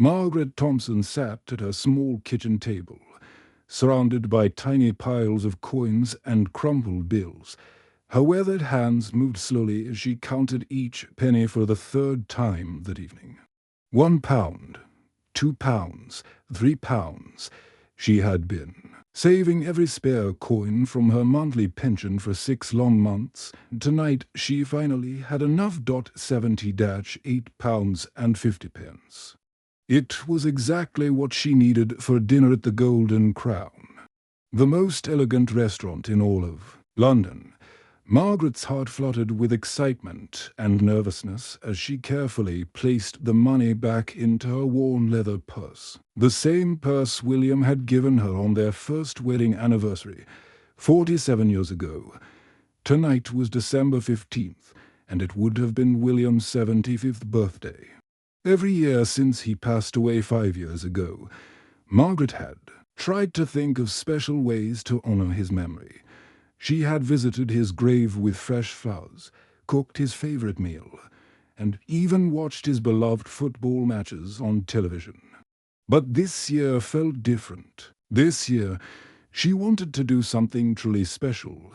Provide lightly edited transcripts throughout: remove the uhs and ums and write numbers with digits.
Margaret Thompson sat at her small kitchen table, surrounded by tiny piles of coins and crumpled bills. Her weathered hands moved slowly as she counted each penny for the third time that evening. £1, £2, £3. She had been saving every spare coin from her monthly pension for 6 long months. Tonight she finally had enough. £70.80. It was exactly what she needed for dinner at the Golden Crown, the most elegant restaurant in all of London. Margaret's heart fluttered with excitement and nervousness as she carefully placed the money back into her worn leather purse. The same purse William had given her on their first wedding anniversary, 47 years ago. Tonight was December 15th, and it would have been William's 75th birthday. Every year since he passed away 5 years ago, Margaret had tried to think of special ways to honor his memory. She had visited his grave with fresh flowers, cooked his favorite meal, and even watched his beloved football matches on television. But this year felt different. This year, she wanted to do something truly special.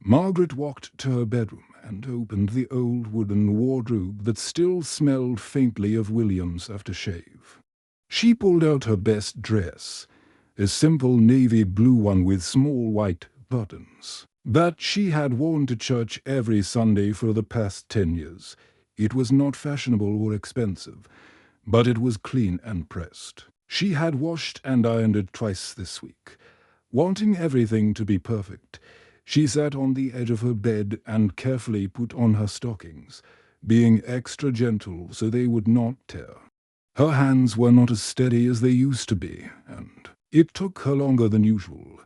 Margaret walked to her bedroom and opened the old wooden wardrobe that still smelled faintly of William's aftershave. She pulled out her best dress, a simple navy blue one with small white buttons, that she had worn to church every Sunday for the past 10 years. It was not fashionable or expensive, but it was clean and pressed. She had washed and ironed it twice this week. Wanting everything to be perfect, she sat on the edge of her bed and carefully put on her stockings, being extra gentle so they would not tear. Her hands were not as steady as they used to be, and it took her longer than usual.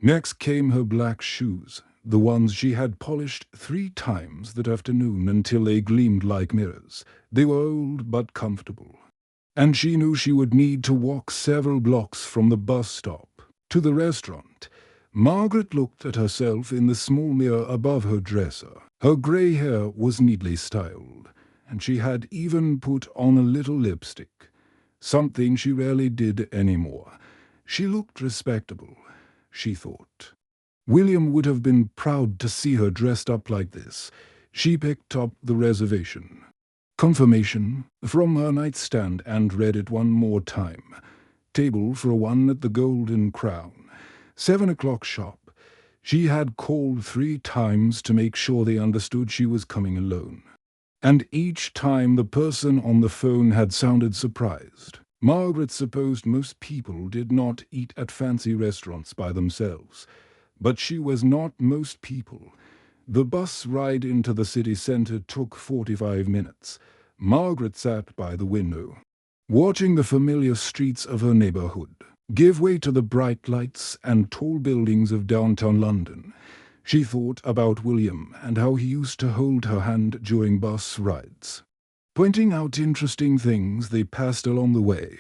Next came her black shoes, the ones she had polished 3 times that afternoon until they gleamed like mirrors. They were old but comfortable, and she knew she would need to walk several blocks from the bus stop to the restaurant. Margaret looked at herself in the small mirror above her dresser. Her grey hair was neatly styled, and she had even put on a little lipstick, something she rarely did anymore. She looked respectable, she thought. William would have been proud to see her dressed up like this. She picked up the reservation confirmation from her nightstand and read it one more time. Table for 1 at the Golden Crown. 7 o'clock sharp. She had called 3 times to make sure they understood she was coming alone, and each time the person on the phone had sounded surprised. Margaret supposed most people did not eat at fancy restaurants by themselves, but she was not most people. The bus ride into the city centre took 45 minutes. Margaret sat by the window, watching the familiar streets of her neighbourhood give way to the bright lights and tall buildings of downtown London. She thought about William and how he used to hold her hand during bus rides, pointing out interesting things they passed along the way.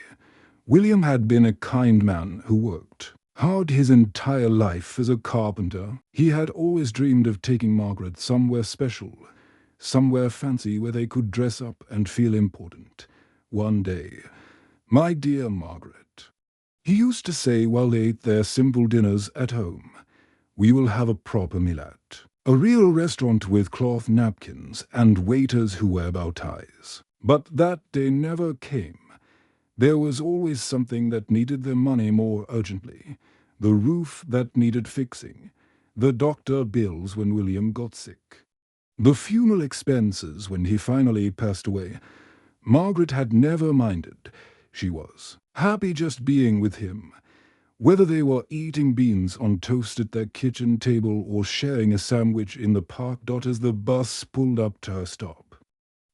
William had been a kind man who worked hard his entire life as a carpenter. He had always dreamed of taking Margaret somewhere special, somewhere fancy where they could dress up and feel important. One day, "My dear Margaret," he used to say while they ate their simple dinners at home, "we will have a proper millet. A real restaurant with cloth napkins and waiters who wear bow ties." But that day never came. There was always something that needed their money more urgently. The roof that needed fixing, the doctor bills when William got sick, the funeral expenses when he finally passed away. Margaret had never minded. She was happy just being with him, whether they were eating beans on toast at their kitchen table or sharing a sandwich in the park as the bus pulled up to her stop.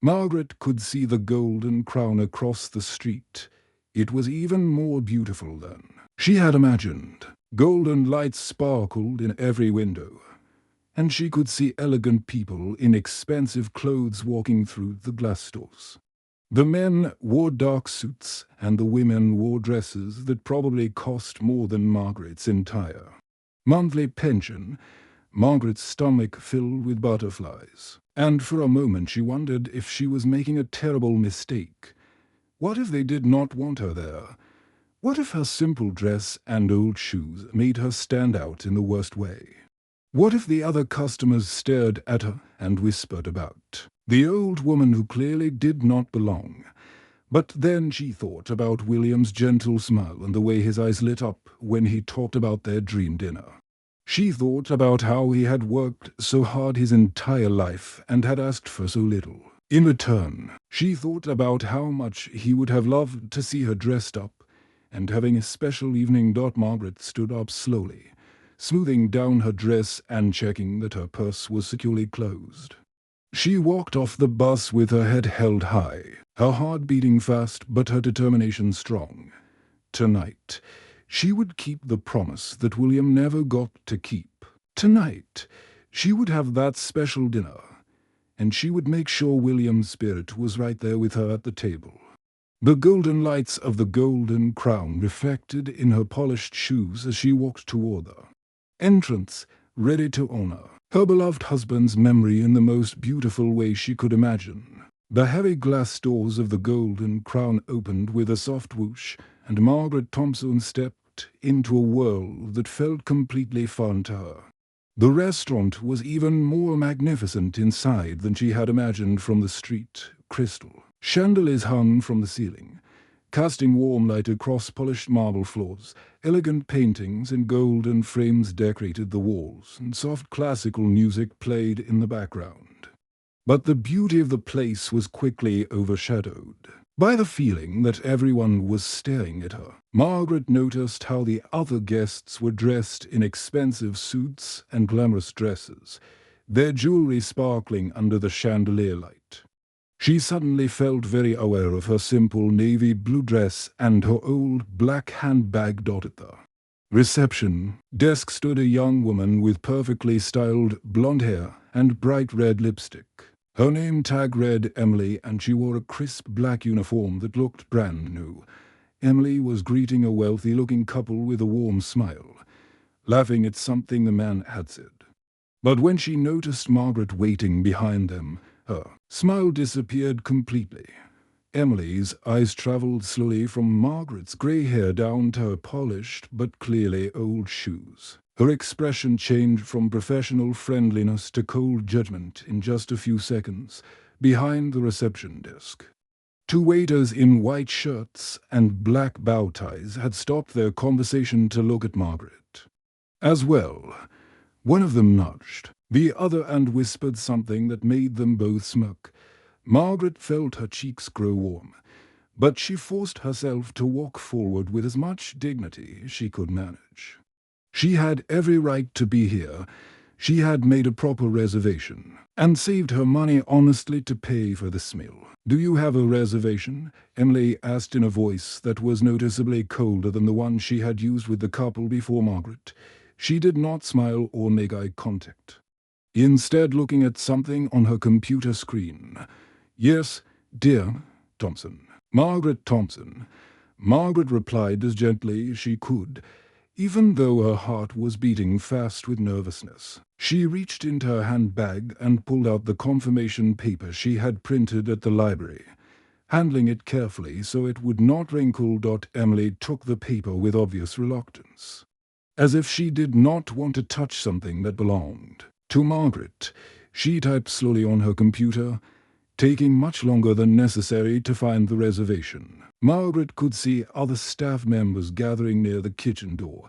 Margaret could see the Golden Crown across the street. It was even more beautiful than she had imagined. Golden lights sparkled in every window, and she could see elegant people in expensive clothes walking through the glass doors. The men wore dark suits, and the women wore dresses that probably cost more than Margaret's entire monthly pension. Margaret's stomach filled with butterflies, and for a moment she wondered if she was making a terrible mistake. What if they did not want her there? What if her simple dress and old shoes made her stand out in the worst way? What if the other customers stared at her and whispered about the old woman who clearly did not belong? But then she thought about William's gentle smile and the way his eyes lit up when he talked about their dream dinner. She thought about how he had worked so hard his entire life and had asked for so little. In return, she thought about how much he would have loved to see her dressed up and having a special evening. Margaret stood up slowly, smoothing down her dress and checking that her purse was securely closed. She walked off the bus with her head held high, her heart beating fast but her determination strong. Tonight, she would keep the promise that William never got to keep. Tonight, she would have that special dinner, and she would make sure William's spirit was right there with her at the table. The golden lights of the Golden Crown reflected in her polished shoes as she walked toward her entrance, ready to honor her beloved husband's memory in the most beautiful way she could imagine. The heavy glass doors of the Golden Crown opened with a soft whoosh, and Margaret Thompson stepped into a world that felt completely foreign to her. The restaurant was even more magnificent inside than she had imagined from the street. Crystal chandeliers hung from the ceiling, casting warm light across polished marble floors. Elegant paintings in golden frames decorated the walls, and soft classical music played in the background. But the beauty of the place was quickly overshadowed by the feeling that everyone was staring at her. Margaret noticed how the other guests were dressed in expensive suits and glamorous dresses, their jewelry sparkling under the chandelier light. She suddenly felt very aware of her simple navy blue dress and her old black handbag. At the reception desk stood a young woman with perfectly styled blonde hair and bright red lipstick. Her name tag read Emily, and she wore a crisp black uniform that looked brand new. Emily was greeting a wealthy-looking couple with a warm smile, laughing at something the man had said. But when she noticed Margaret waiting behind them, her smile disappeared completely. Emily's eyes traveled slowly from Margaret's grey hair down to her polished but clearly old shoes. Her expression changed from professional friendliness to cold judgment in just a few seconds. Behind the reception desk, two waiters in white shirts and black bow ties had stopped their conversation to look at Margaret. As well, one of them nudged the other and whispered something that made them both smirk. Margaret felt her cheeks grow warm, but she forced herself to walk forward with as much dignity as she could manage. She had every right to be here. She had made a proper reservation and saved her money honestly to pay for this meal. "Do you have a reservation?" Emily asked in a voice that was noticeably colder than the one she had used with the couple before Margaret. She did not smile or make eye contact, instead looking at something on her computer screen. "Yes, dear Thompson." Margaret Thompson. Margaret replied as gently as she could, even though her heart was beating fast with nervousness. She reached into her handbag and pulled out the confirmation paper she had printed at the library, handling it carefully so it would not wrinkle. Emily took the paper with obvious reluctance, as if she did not want to touch something that belonged to Margaret. She typed slowly on her computer, taking much longer than necessary to find the reservation. Margaret could see other staff members gathering near the kitchen door,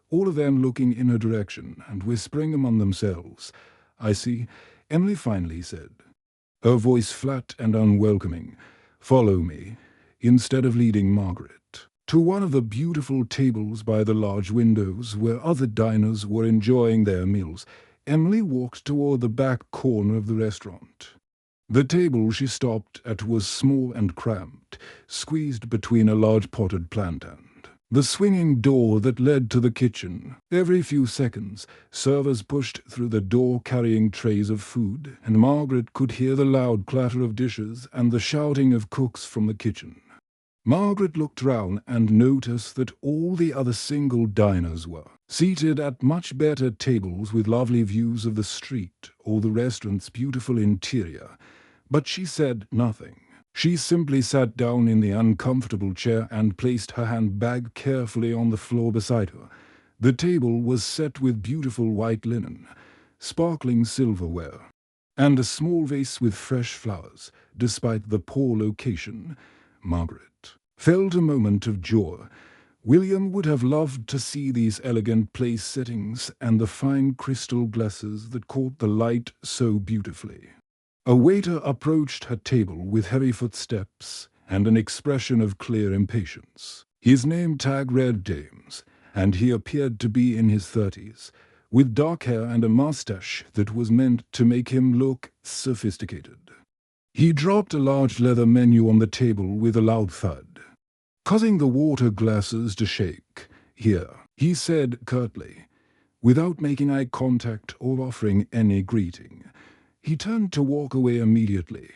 all of them looking in her direction and whispering among themselves. "I see," Emily finally said, her voice flat and unwelcoming. "Follow me," instead of leading Margaret to one of the beautiful tables by the large windows where other diners were enjoying their meals. Emily walked toward the back corner of the restaurant. The table she stopped at was small and cramped, squeezed between a large potted plant and the swinging door that led to the kitchen. Every few seconds, servers pushed through the door carrying trays of food, and Margaret could hear the loud clatter of dishes and the shouting of cooks from the kitchen. Margaret looked round and noticed that all the other single diners were seated at much better tables with lovely views of the street or the restaurant's beautiful interior, but she said nothing. She simply sat down in the uncomfortable chair and placed her handbag carefully on the floor beside her. The table was set with beautiful white linen, sparkling silverware, and a small vase with fresh flowers. Despite the poor location, Margaret felt a moment of joy. William would have loved to see these elegant place settings and the fine crystal glasses that caught the light so beautifully. A waiter approached her table with heavy footsteps and an expression of clear impatience. His name tag read James, and he appeared to be in his 30s, with dark hair and a mustache that was meant to make him look sophisticated. He dropped a large leather menu on the table with a loud thud, causing the water glasses to shake. "Here," he said curtly, without making eye contact or offering any greeting. He turned to walk away immediately,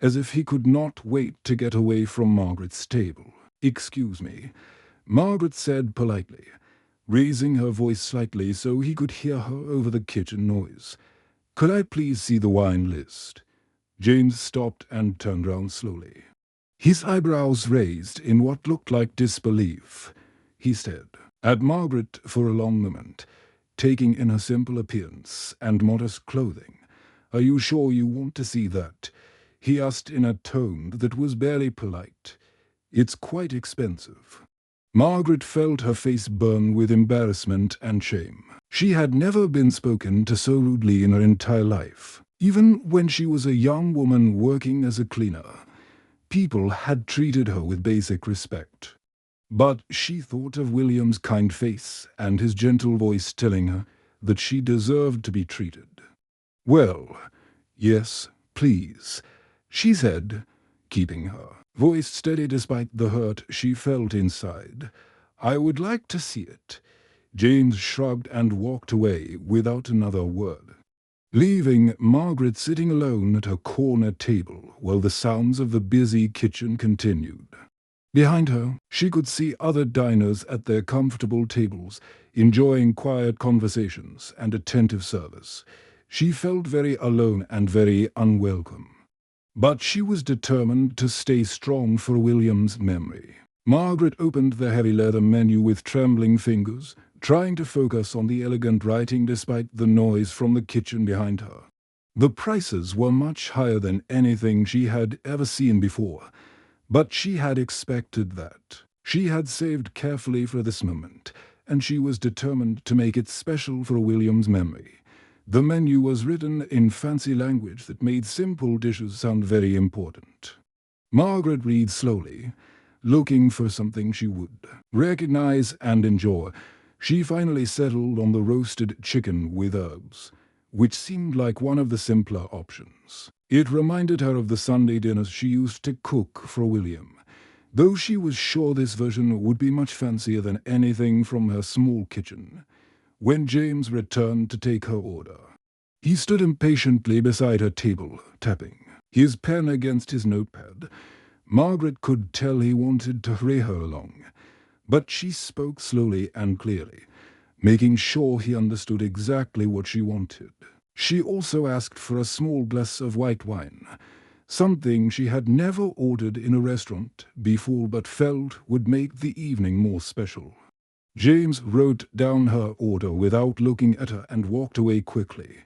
as if he could not wait to get away from Margaret's table. "Excuse me," Margaret said politely, raising her voice slightly so he could hear her over the kitchen noise. "Could I please see the wine list?" James stopped and turned round slowly, his eyebrows raised in what looked like disbelief. He stared at Margaret for a long moment, taking in her simple appearance and modest clothing. "Are you sure you want to see that?" he asked in a tone that was barely polite. "It's quite expensive." Margaret felt her face burn with embarrassment and shame. She had never been spoken to so rudely in her entire life. Even when she was a young woman working as a cleaner, people had treated her with basic respect. But she thought of William's kind face and his gentle voice telling her that she deserved to be treated. "Well, yes, please," she said, keeping her voice steady despite the hurt she felt inside. "I would like to see it." James shrugged and walked away without another word, leaving Margaret sitting alone at her corner table while the sounds of the busy kitchen continued. Behind her, she could see other diners at their comfortable tables, enjoying quiet conversations and attentive service. She felt very alone and very unwelcome. But she was determined to stay strong for William's memory. Margaret opened the heavy leather menu with trembling fingers, trying to focus on the elegant writing despite the noise from the kitchen behind her. The prices were much higher than anything she had ever seen before, but she had expected that. She had saved carefully for this moment, and she was determined to make it special for William's memory. The menu was written in fancy language that made simple dishes sound very important. Margaret read slowly, looking for something she would recognize and enjoy. She finally settled on the roasted chicken with herbs, which seemed like one of the simpler options. It reminded her of the Sunday dinners she used to cook for William, though she was sure this version would be much fancier than anything from her small kitchen. When James returned to take her order, he stood impatiently beside her table, tapping his pen against his notepad. Margaret could tell he wanted to hurry her along, but she spoke slowly and clearly, making sure he understood exactly what she wanted. She also asked for a small glass of white wine, something she had never ordered in a restaurant before but felt would make the evening more special. James wrote down her order without looking at her and walked away quickly.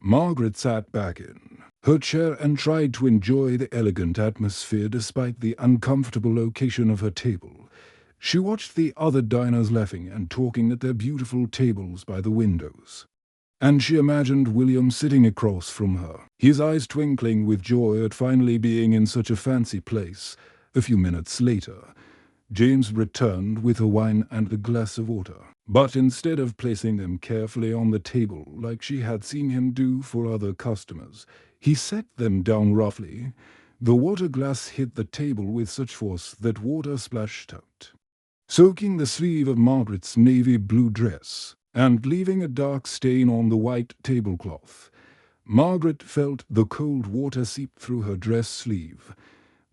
Margaret sat back in her chair and tried to enjoy the elegant atmosphere despite the uncomfortable location of her table. She watched the other diners laughing and talking at their beautiful tables by the windows, and she imagined William sitting across from her, his eyes twinkling with joy at finally being in such a fancy place. A few minutes later, James returned with a wine and a glass of water, but instead of placing them carefully on the table like she had seen him do for other customers, he set them down roughly. The water glass hit the table with such force that water splashed out, soaking the sleeve of Margaret's navy blue dress and leaving a dark stain on the white tablecloth. Margaret felt the cold water seep through her dress sleeve,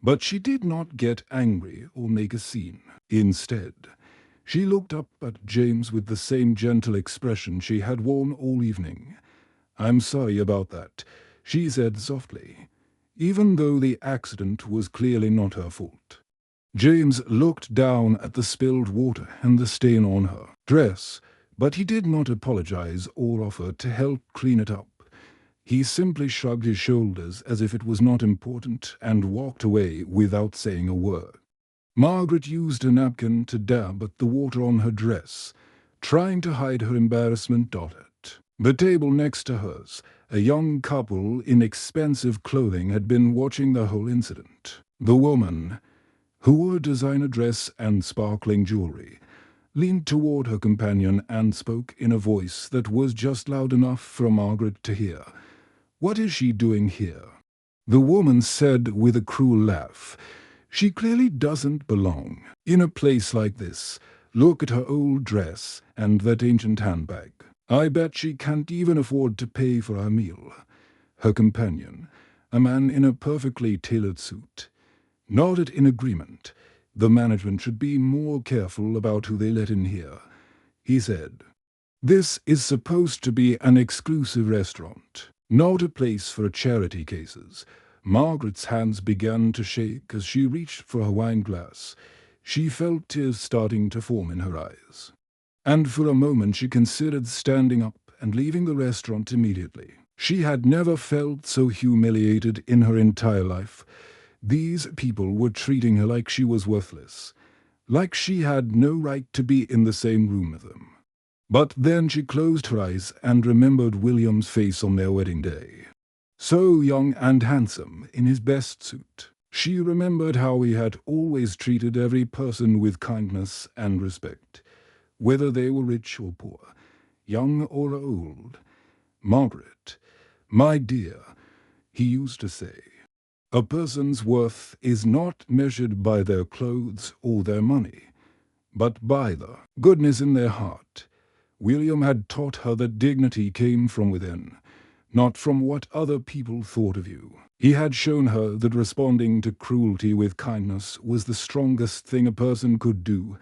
but she did not get angry or make a scene. Instead, she looked up at James with the same gentle expression she had worn all evening. "I'm sorry about that," she said softly. even though the accident was clearly not her fault. James looked down at the spilled water and the stain on her dress, but he did not apologize or offer to help clean it up. He simply shrugged his shoulders as if it was not important and walked away without saying a word. Margaret used a napkin to dab at the water on her dress, trying to hide her embarrassment at it. The table next to hers, a young couple in expensive clothing, had been watching the whole incident. The woman, who wore a designer dress and sparkling jewelry, leaned toward her companion and spoke in a voice that was just loud enough for Margaret to hear. "What is she doing here?" The woman said with a cruel laugh. "She clearly doesn't belong in a place like this. Look at her old dress and that ancient handbag. I bet she can't even afford to pay for her meal." Her companion, a man in a perfectly tailored suit, nodded in agreement. "The management should be more careful about who they let in here," he said. "This is supposed to be an exclusive restaurant, not a place for charity cases." Margaret's hands began to shake as she reached for her wine glass. She felt tears starting to form in her eyes. And for a moment she considered standing up and leaving the restaurant immediately. She had never felt so humiliated in her entire life. These people were treating her like she was worthless, like she had no right to be in the same room with them. But then she closed her eyes and remembered William's face on their wedding day. So young and handsome in his best suit. She remembered how he had always treated every person with kindness and respect, whether they were rich or poor, young or old. "Margaret, my dear," he used to say, "a person's worth is not measured by their clothes or their money, but by the goodness in their heart." William had taught her that dignity came from within, not from what other people thought of you. He had shown her that responding to cruelty with kindness was the strongest thing a person could do.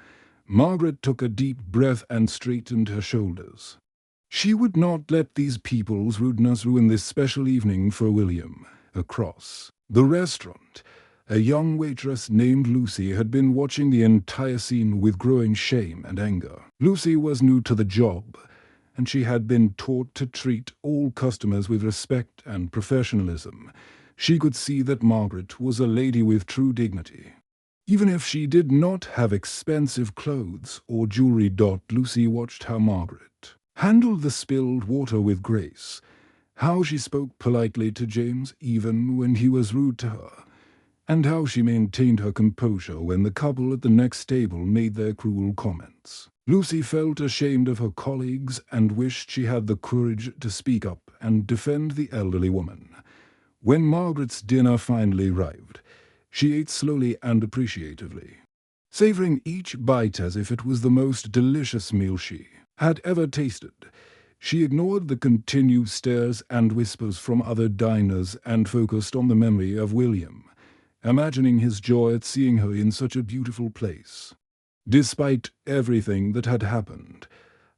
Margaret took a deep breath and straightened her shoulders. She would not let these people's rudeness ruin this special evening for William. Across the restaurant, a young waitress named Lucy had been watching the entire scene with growing shame and anger. Lucy was new to the job, and she had been taught to treat all customers with respect and professionalism. She could see that Margaret was a lady with true dignity. Even if she did not have expensive clothes or jewelry. Lucy watched how Margaret handled the spilled water with grace, how she spoke politely to James even when he was rude to her, and how she maintained her composure when the couple at the next table made their cruel comments. Lucy felt ashamed of her colleagues and wished she had the courage to speak up and defend the elderly woman. When Margaret's dinner finally arrived, she ate slowly and appreciatively, savoring each bite as if it was the most delicious meal she had ever tasted. She ignored the continued stares and whispers from other diners and focused on the memory of William, imagining his joy at seeing her in such a beautiful place. Despite everything that had happened,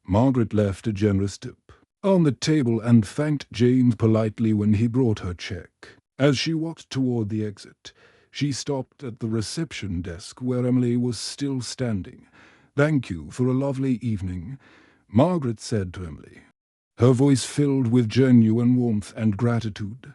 Margaret left a generous tip on the table and thanked James politely when he brought her check. As she walked toward the exit, she stopped at the reception desk where Emily was still standing. "Thank you for a lovely evening," Margaret said to Emily, her voice filled with genuine warmth and gratitude,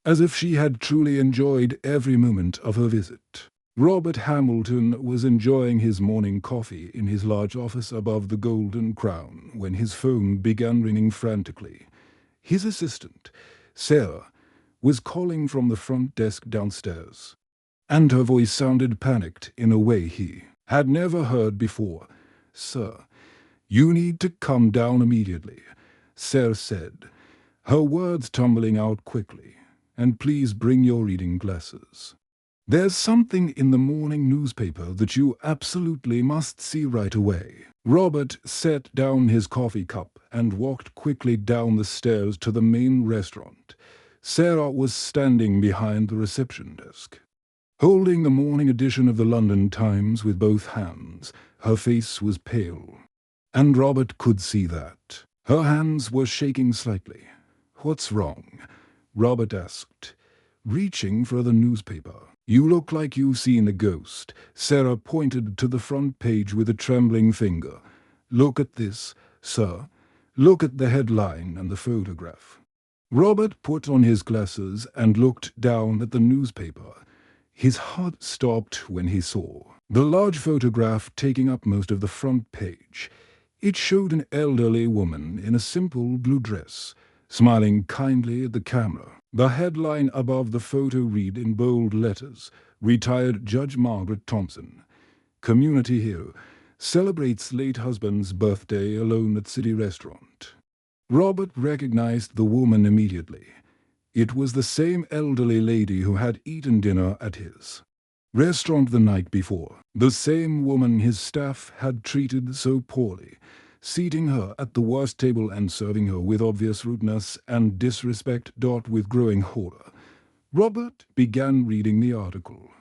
as if she had truly enjoyed every moment of her visit. Robert Hamilton was enjoying his morning coffee in his large office above the Golden Crown when his phone began ringing frantically. His assistant, Sarah, was calling from the front desk downstairs, and her voice sounded panicked in a way he had never heard before. "Sir, you need to come down immediately," Sarah said, her words tumbling out quickly. "And please bring your reading glasses. There's something in the morning newspaper that you absolutely must see right away." Robert set down his coffee cup and walked quickly down the stairs to the main restaurant. Sarah was standing behind the reception desk, holding the morning edition of the London Times with both hands. Her face was pale, and Robert could see that. Her hands were shaking slightly. "What's wrong?" Robert asked. reaching for the newspaper. "You look like you've seen a ghost." Sarah pointed to the front page with a trembling finger. "Look at this, sir. Look at the headline and the photograph." Robert put on his glasses and looked down at the newspaper. His heart stopped when he saw the large photograph taking up most of the front page. It showed an elderly woman in a simple blue dress, smiling kindly at the camera. The headline above the photo read in bold letters, "Retired Judge Margaret Thompson, community hero, celebrates late husband's birthday alone at city restaurant." Robert recognized the woman immediately. It was the same elderly lady who had eaten dinner at his restaurant the night before, the same woman his staff had treated so poorly, seating her at the worst table and serving her with obvious rudeness and disrespect. With growing horror, Robert began reading the article.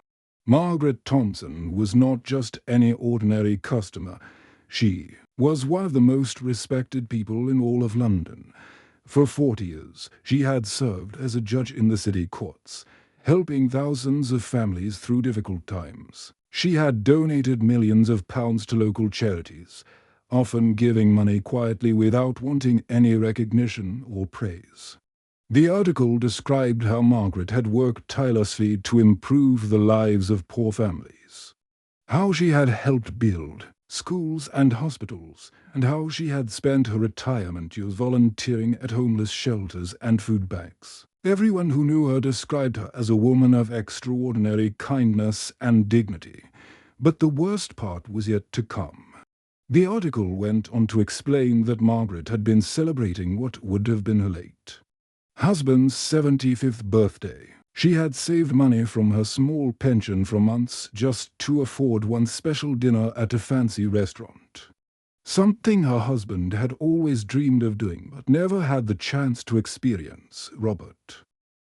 Margaret Thompson was not just any ordinary customer. She was one of the most respected people in all of London. For 40 years, she had served as a judge in the city courts, helping thousands of families through difficult times. She had donated millions of pounds to local charities, often giving money quietly without wanting any recognition or praise. The article described how Margaret had worked tirelessly to improve the lives of poor families, how she had helped build schools and hospitals, and how she had spent her retirement years volunteering at homeless shelters and food banks. Everyone who knew her described her as a woman of extraordinary kindness and dignity. But the worst part was yet to come. The article went on to explain that Margaret had been celebrating what would have been her late husband's 75th birthday. She had saved money from her small pension for months just to afford one special dinner at a fancy restaurant. Something her husband had always dreamed of doing but never had the chance to experience. Robert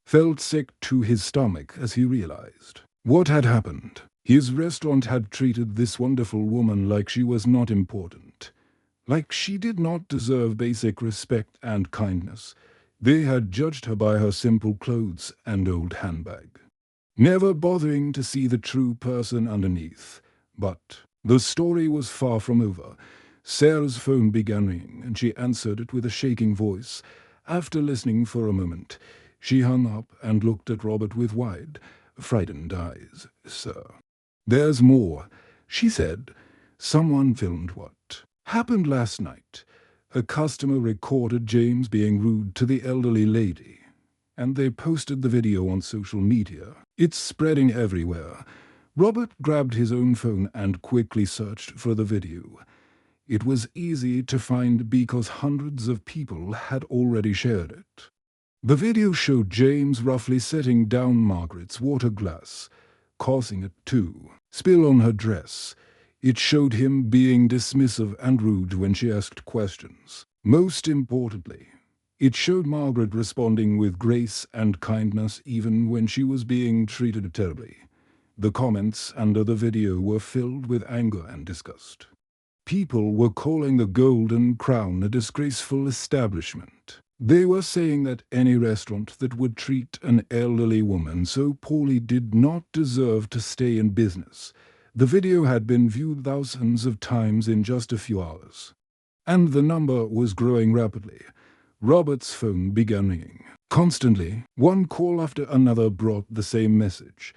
felt sick to his stomach as he realized what had happened. His restaurant had treated this wonderful woman like she was not important, like she did not deserve basic respect and kindness. They had judged her by her simple clothes and old handbag, never bothering to see the true person underneath. But the story was far from over. Sarah's phone began ringing, and she answered it with a shaking voice. After listening for a moment, she hung up and looked at Robert with wide, frightened eyes. "Sir, there's more," she said. "Someone filmed what happened last night. A customer recorded James being rude to the elderly lady, and they posted the video on social media. It's spreading everywhere." Robert grabbed his own phone and quickly searched for the video. It was easy to find because hundreds of people had already shared it. The video showed James roughly setting down Margaret's water glass, causing it to spill on her dress. It showed him being dismissive and rude when she asked questions. Most importantly, it showed Margaret responding with grace and kindness even when she was being treated terribly. The comments under the video were filled with anger and disgust. People were calling the Golden Crown a disgraceful establishment. They were saying that any restaurant that would treat an elderly woman so poorly did not deserve to stay in business. The video had been viewed thousands of times in just a few hours, and the number was growing rapidly. Robert's phone began ringing. Constantly, one call after another brought the same message.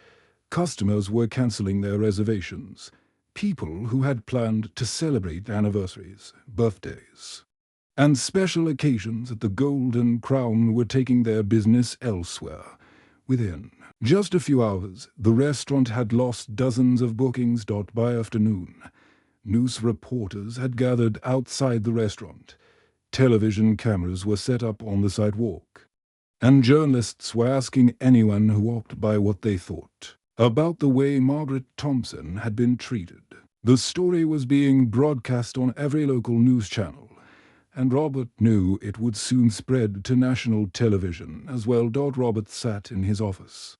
Customers were canceling their reservations. People who had planned to celebrate anniversaries, birthdays, and special occasions at the Golden Crown were taking their business elsewhere. Within just a few hours, the restaurant had lost dozens of bookings. By afternoon, news reporters had gathered outside the restaurant. Television cameras were set up on the sidewalk, and journalists were asking anyone who walked by what they thought about the way Margaret Thompson had been treated. The story was being broadcast on every local news channel, and Robert knew it would soon spread to national television as well. Robert sat in his office,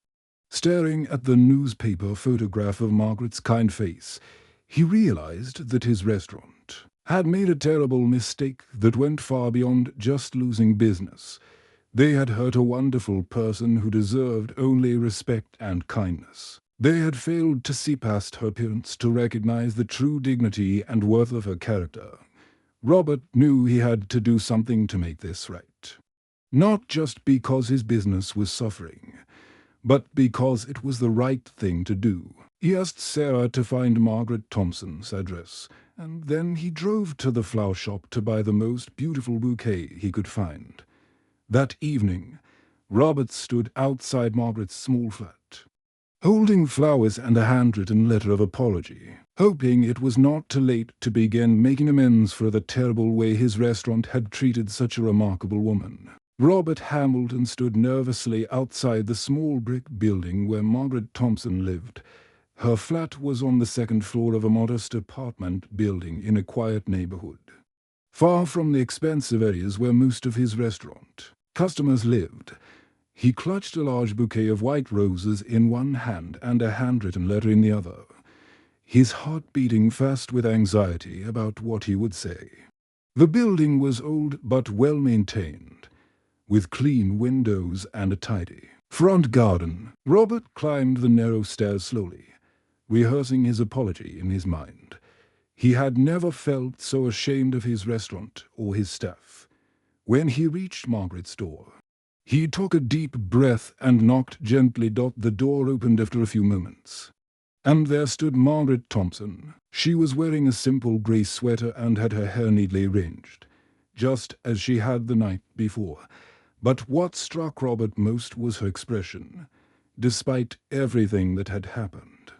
staring at the newspaper photograph of Margaret's kind face. He realized that his restaurant had made a terrible mistake that went far beyond just losing business. They had hurt a wonderful person who deserved only respect and kindness. They had failed to see past her appearance to recognize the true dignity and worth of her character. Robert knew he had to do something to make this right. Not just because his business was suffering, but because it was the right thing to do. He asked Sarah to find Margaret Thompson's address, and then he drove to the flower shop to buy the most beautiful bouquet he could find. That evening, Robert stood outside Margaret's small flat, holding flowers and a handwritten letter of apology, hoping it was not too late to begin making amends for the terrible way his restaurant had treated such a remarkable woman. Robert Hamilton stood nervously outside the small brick building where Margaret Thompson lived. Her flat was on the second floor of a modest apartment building in a quiet neighborhood, far from the expensive areas where most of his restaurant customers lived. He clutched a large bouquet of white roses in one hand and a handwritten letter in the other, his heart beating fast with anxiety about what he would say. The building was old but well maintained, with clean windows and a tidy front garden. Robert climbed the narrow stairs slowly, rehearsing his apology in his mind. He had never felt so ashamed of his restaurant or his staff. When he reached Margaret's door, he took a deep breath and knocked gently. The door opened after a few moments, and there stood Margaret Thompson. She was wearing a simple grey sweater and had her hair neatly arranged, just as she had the night before. But what struck Robert most was her expression, despite everything that had happened.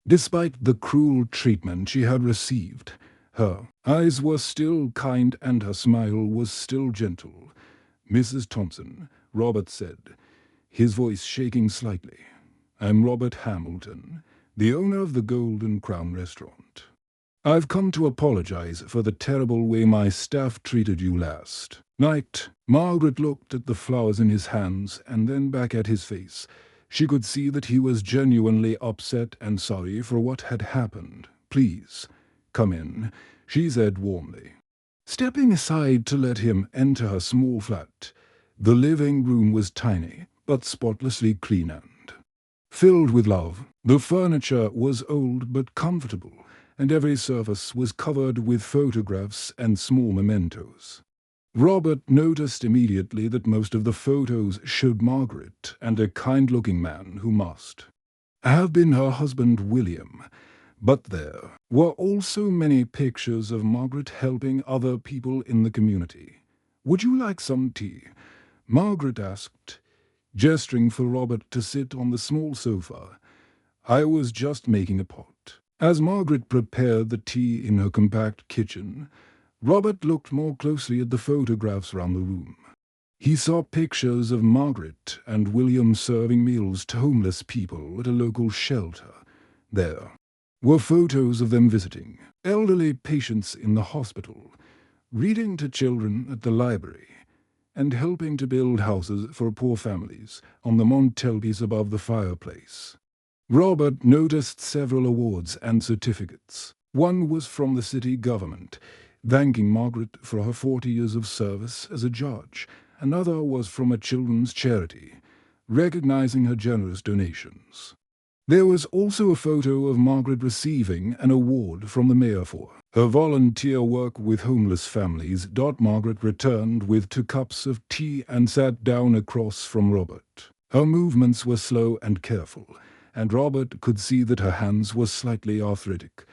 Despite the cruel treatment she had received, her eyes were still kind and her smile was still gentle. "Mrs. Thompson," Robert said, his voice shaking slightly, "I'm Robert Hamilton, the owner of the Golden Crown restaurant. I've come to apologize for the terrible way my staff treated you last night." Margaret looked at the flowers in his hands and then back at his face. She could see that he was genuinely upset and sorry for what had happened. "Please, come in," she said warmly, stepping aside to let him enter her small flat. The living room was tiny, but spotlessly clean and filled with love. The furniture was old but comfortable, and every surface was covered with photographs and small mementos. Robert noticed immediately that most of the photos showed Margaret and a kind-looking man who must have been her husband William. But there were also many pictures of Margaret helping other people in the community. "Would you like some tea?" Margaret asked, gesturing for Robert to sit on the small sofa. "I was just making a pot." As Margaret prepared the tea in her compact kitchen, Robert looked more closely at the photographs around the room. He saw pictures of Margaret and William serving meals to homeless people at a local shelter. There were photos of them visiting elderly patients in the hospital, reading to children at the library, and helping to build houses for poor families on the mantelpiece above the fireplace. Robert noticed several awards and certificates. One was from the city government, thanking Margaret for her 40 years of service as a judge. Another was from a children's charity, recognizing her generous donations. There was also a photo of Margaret receiving an award from the mayor for her volunteer work with homeless families. Margaret returned with 2 cups of tea and sat down across from Robert. Her movements were slow and careful, and Robert could see that her hands were slightly arthritic.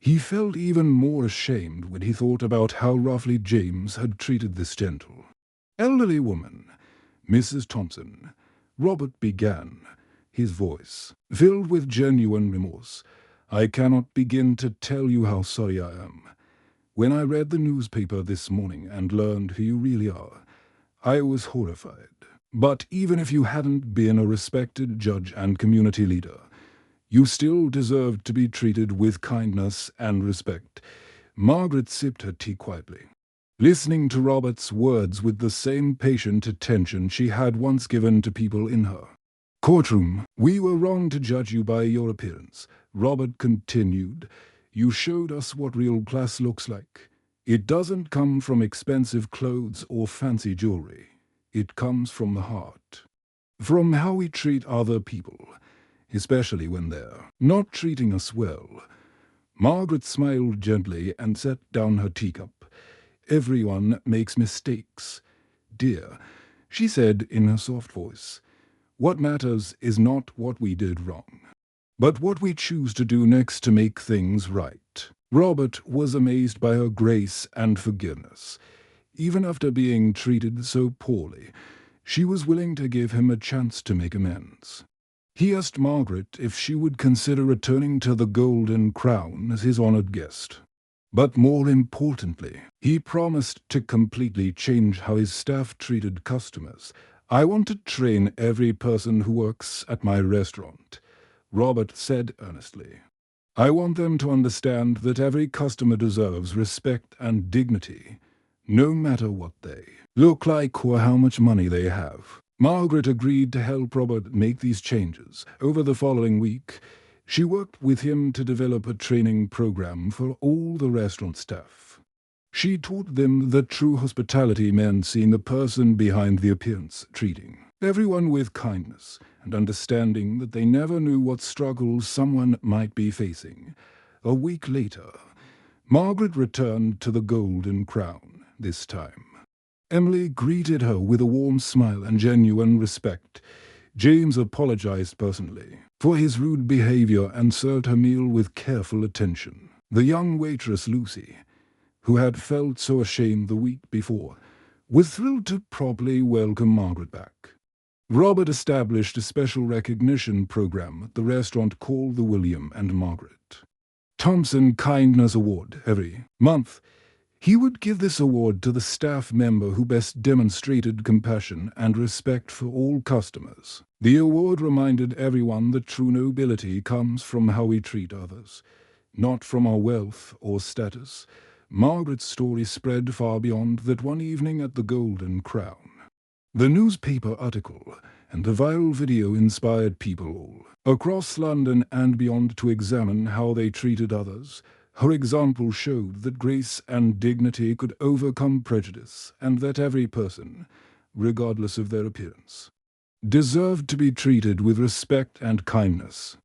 He felt even more ashamed when he thought about how roughly James had treated this gentle, elderly woman. "Mrs. Thompson," Robert began, his voice filled with genuine remorse, "I cannot begin to tell you how sorry I am. When I read the newspaper this morning and learned who you really are, I was horrified. But even if you hadn't been a respected judge and community leader, you still deserved to be treated with kindness and respect." Margaret sipped her tea quietly, listening to Robert's words with the same patient attention she had once given to people in her courtroom. "We were wrong to judge you by your appearance," Robert continued. "You showed us what real class looks like. It doesn't come from expensive clothes or fancy jewelry. It comes from the heart. From how we treat other people, especially when they're not treating us well. Margaret smiled gently and set down her teacup. Everyone makes mistakes. Dear, she said in her soft voice, what matters is not what we did wrong, but what we choose to do next to make things right. Robert was amazed by her grace and forgiveness. Even after being treated so poorly, she was willing to give him a chance to make amends. He asked Margaret if she would consider returning to the Golden Crown as his honored guest. But more importantly, he promised to completely change how his staff treated customers. I want to train every person who works at my restaurant, Robert said earnestly. I want them to understand that every customer deserves respect and dignity, no matter what they look like or how much money they have. Margaret agreed to help Robert make these changes. Over the following week, she worked with him to develop a training program for all the restaurant staff. She taught them that true hospitality meant seeing the person behind the appearance, treating everyone with kindness, and understanding that they never knew what struggles someone might be facing. A week later, Margaret returned to the Golden Crown this time. Emily greeted her with a warm smile and genuine respect. James apologized personally for his rude behavior and served her meal with careful attention. The young waitress Lucy, who had felt so ashamed the week before, was thrilled to properly welcome Margaret back. Robert established a special recognition program at the restaurant called the William and Margaret Thompson Kindness Award. Every month, he would give this award to the staff member who best demonstrated compassion and respect for all customers. The award reminded everyone that true nobility comes from how we treat others, not from our wealth or status. Margaret's story spread far beyond that one evening at the Golden Crown. The newspaper article and the viral video inspired people all across London and beyond to examine how they treated others. Her example showed that grace and dignity could overcome prejudice, and that every person, regardless of their appearance, deserved to be treated with respect and kindness.